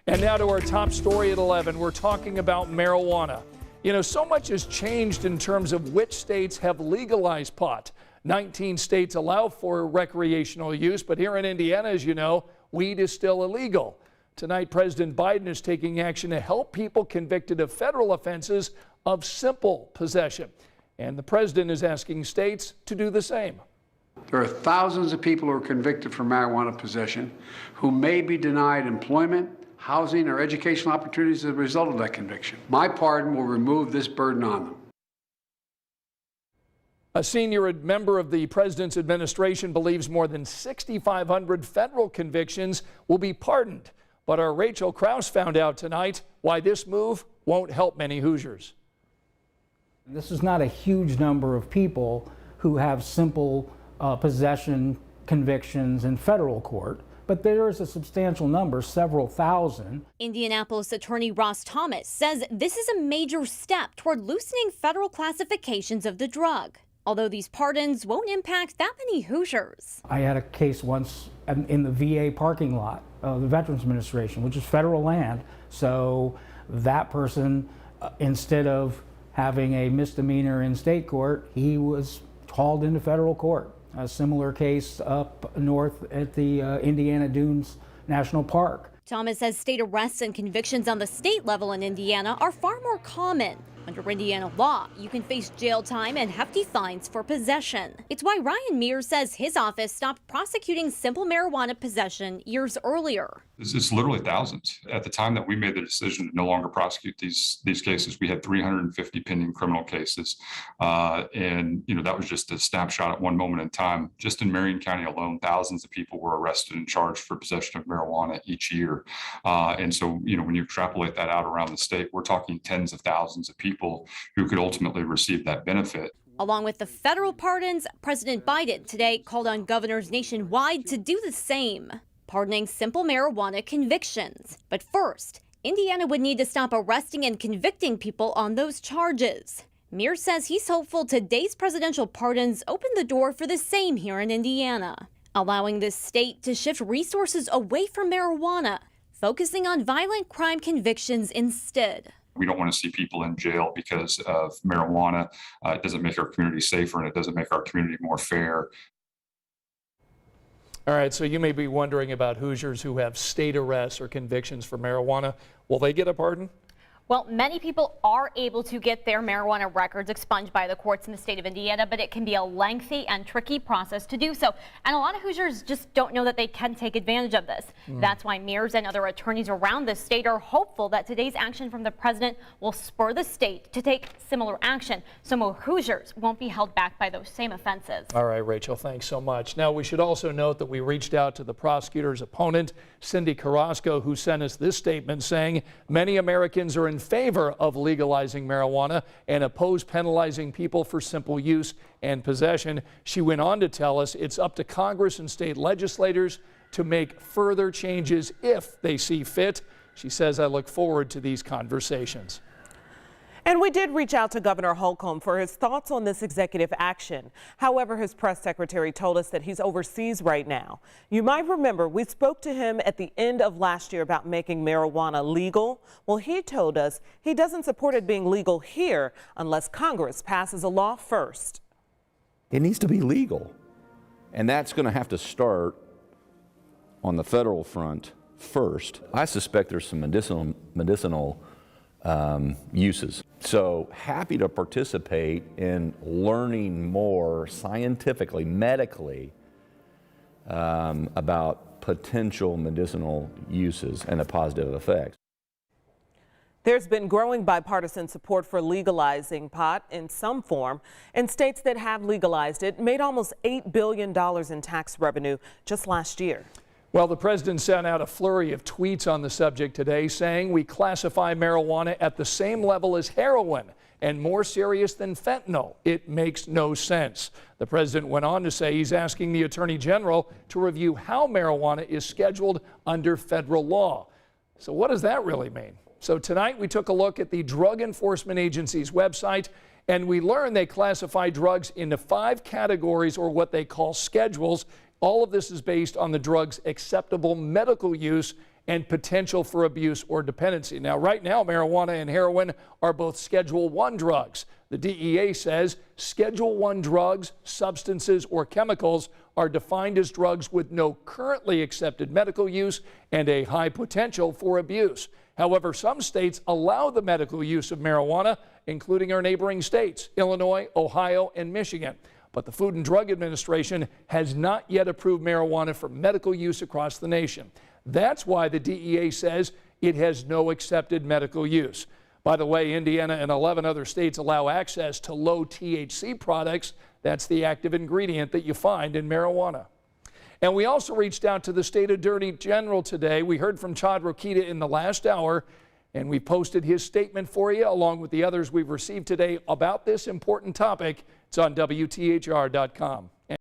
And now to our top story at 11. We're talking about marijuana. You know, so much has changed in terms of which states have legalized pot. 19 states allow for recreational use, but here in Indiana, as you know, weed is still illegal. Tonight, President Biden is taking action to help people convicted of federal offenses of simple possession. And the president is asking states to do the same. There are thousands of people who are convicted for marijuana possession who may be denied employment, housing, or educational opportunities as a result of that conviction. My pardon will remove this burden on them. A senior member of the president's administration believes more than 6,500 federal convictions will be pardoned. But our Rachel Krause found out tonight why this move won't help many Hoosiers. This is not a huge number of people who have simple possession convictions in federal court, but there is a substantial number, several thousand. Indianapolis attorney Ross Thomas says this is a major step toward loosening federal classifications of the drug. Although these pardons won't impact that many Hoosiers. I had a case once in the VA parking lot of the Veterans Administration, which is federal land. So that person, instead of having a misdemeanor in state court, he was hauled into federal court. A similar case up north at the Indiana Dunes National Park. Thomas says state arrests and convictions on the state level in Indiana are far more common. Under Indiana law, you can face jail time and hefty fines for possession. It's why Ryan Mears says his office stopped prosecuting simple marijuana possession years earlier. It's literally thousands. At the time that we made the decision to no longer prosecute these cases, we had 350 pending criminal cases. And, you know, that was just a snapshot at one moment in time. Just in Marion County alone, thousands of people were arrested and charged for possession of marijuana each year. And so, you know, when you extrapolate that out around the state, we're talking tens of thousands of people who could ultimately receive that benefit. Along with the federal pardons, President Biden today called on governors nationwide to do the same, pardoning simple marijuana convictions. But first, Indiana would need to stop arresting and convicting people on those charges. Mears says he's hopeful today's presidential pardons open the door for the same here in Indiana, allowing this state to shift resources away from marijuana, focusing on violent crime convictions instead. We don't want to see people in jail because of marijuana. It doesn't make our community safer, and it doesn't make our community more fair. All right, so you may be wondering about Hoosiers who have state arrests or convictions for marijuana. Will they get a pardon? Well, many people are able to get their marijuana records expunged by the courts in the state of Indiana, but it can be a lengthy and tricky process to do so. And a lot of Hoosiers just don't know that they can take advantage of this. That's why Mears and other attorneys around the state are hopeful that today's action from the president will spur the state to take similar action, so more Hoosiers won't be held back by those same offenses. All right, Rachel, thanks so much. Now, we should also note that we reached out to the prosecutor's opponent, Cindy Carrasco, who sent us this statement saying many Americans are in favor of legalizing marijuana and oppose penalizing people for simple use and possession. She went on to tell us it's up to Congress and state legislators to make further changes if they see fit. She says, I look forward to these conversations. And we did reach out to Governor Holcomb for his thoughts on this executive action. However, his press secretary told us that he's overseas right now. You might remember we spoke to him at the end of last year about making marijuana legal. Well, he told us he doesn't support it being legal here unless Congress passes a law first. It needs to be legal. And that's going to have to start on the federal front first. I suspect there's some medicinal uses. So happy to participate in learning more scientifically, medically, about potential medicinal uses and the positive effects. There's been growing bipartisan support for legalizing pot in some form, and states that have legalized it made almost $8 billion in tax revenue just last year. Well, the president sent out a flurry of tweets on the subject today saying we classify marijuana at the same level as heroin and more serious than fentanyl. It makes no sense. The president went on to say he's asking the attorney general to review how marijuana is scheduled under federal law. So what does that really mean? So tonight we took a look at the Drug Enforcement Agency's website, and we learned they classify drugs into 5 categories, or what they call schedules. All of this is based on the drug's acceptable medical use and potential for abuse or dependency. Now, right now, marijuana and heroin are both Schedule I drugs. The DEA says Schedule I drugs, substances, or chemicals are defined as drugs with no currently accepted medical use and a high potential for abuse. However, some states allow the medical use of marijuana, including our neighboring states, Illinois, Ohio, and Michigan. But the Food and Drug Administration has not yet approved marijuana for medical use across the nation. That's why the DEA says it has no accepted medical use. By the way, Indiana and 11 other states allow access to low THC products. That's the active ingredient that you find in marijuana. And we also reached out to the state attorney general today. We heard from Chad Rokita in the last hour, and we posted his statement for you along with the others we've received today about this important topic. It's on WTHR.com.